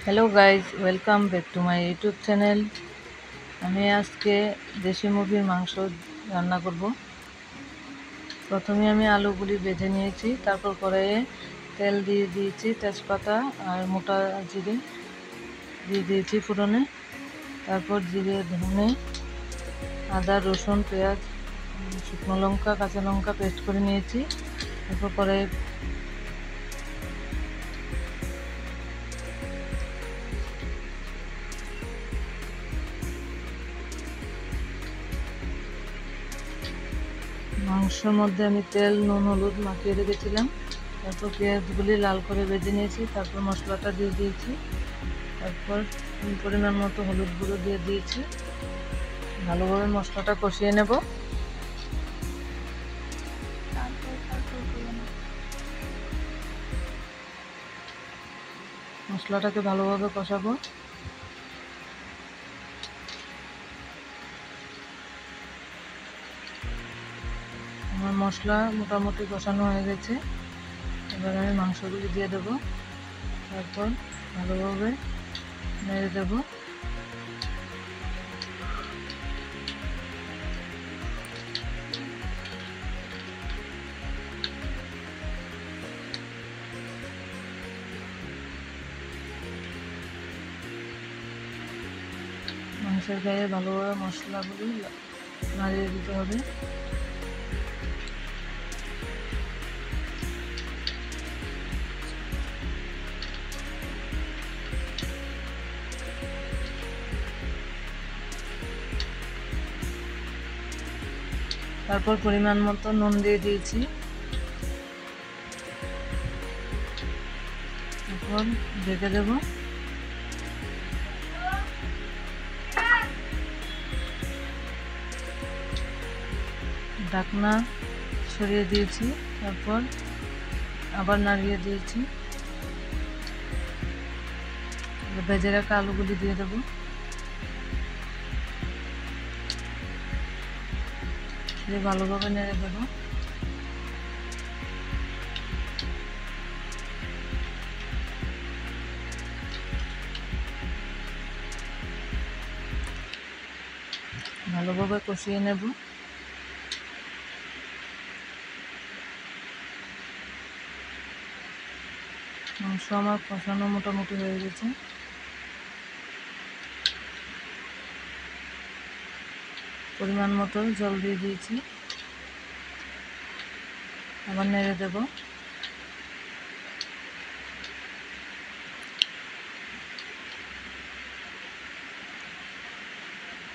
Hello guys, welcome back to my YouTube channel. আমি আজকে দেশি মুরগির মাংস রান্না করব। প্রথমে আমি আলুগুলি ভেজে নিয়েছি, তারপর কড়াইয়ে তেল দিয়ে দিয়েছি, তেজপাতা আর মোটা জিরে দিয়ে দিয়েছি ফোড়নে। তারপর জিরে, ধনে, আদা, রসুন, পেঁয়াজ, শুকনো লঙ্কা, কাঁচা লঙ্কা পেস্ট করে নিয়েছি। তারপর কড়াইয়ে মাংসের মধ্যে আমি তেল, নুন, হলুদ মাখিয়ে রেখেছিলাম। তারপর পেঁয়াজগুলি লাল করে ভেজে নিয়েছি। তারপর মশলাটা দিয়ে দিয়েছি। তারপর পরিমাণ মতো হলুদ গুঁড়ো দিয়ে দিয়েছি। ভালোভাবে মশলাটা কষিয়ে নেব। মশলাটাকে ভালোভাবে কষাবো। আমার মশলা মোটামুটি কষানো হয়ে গেছে। এবার আমি মাংসগুলি দিয়ে দেবো। তারপর ভালোভাবে নেড়ে দেবো। মাংসের গায়ে ভালোভাবে মশলাগুলি নাড়িয়ে দিতে হবে। তারপর পরিমাণ মতো নুন দিয়ে দিয়েছি। তারপর ঢেকে দেব। ঢাকনা সরিয়ে দিয়েছি। তারপর আবার নাড়িয়ে দিয়েছি। ভেজে রাখা আলুগুলি দিয়ে দেবো। দিয়ে ভালোভাবে নেড়ে দেবো। ভালোভাবে কষিয়ে নেব। মাংস আমার কষানো মোটামুটি হয়ে গেছে। পরিমাণ মতো জল দিয়ে দিয়েছি। আবার নেড়ে দেব।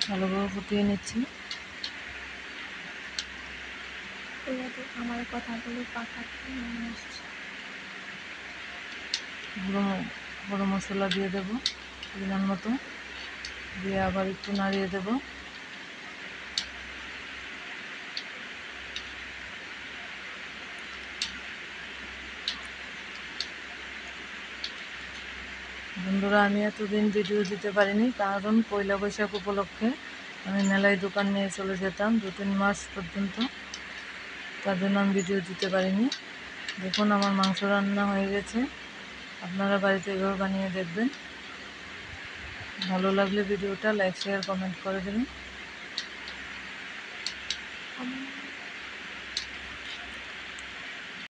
ভালোভাবে ফুটিয়ে নিচ্ছি। আমার কথাগুলো পাকাতে আসছে। গুঁড়ো মশলা দিয়ে দেব পরিমাণ মতো। দিয়ে আবার একটু নাড়িয়ে দেব। বন্ধুরা, আমি এতদিন ভিডিও দিতে পারিনি, কারণ পয়লা বৈশাখ উপলক্ষে আমি মেলায় দোকান নিয়ে চলে যেতাম 2-3 মাস পর্যন্ত। তার জন্য আমি ভিডিও দিতে পারিনি। দেখুন, আমার মাংস রান্না হয়ে গেছে। আপনারা বাড়িতে এভাবে বানিয়ে দেখবেন। ভালো লাগলে ভিডিওটা লাইক, শেয়ার, কমেন্ট করে দেবেন।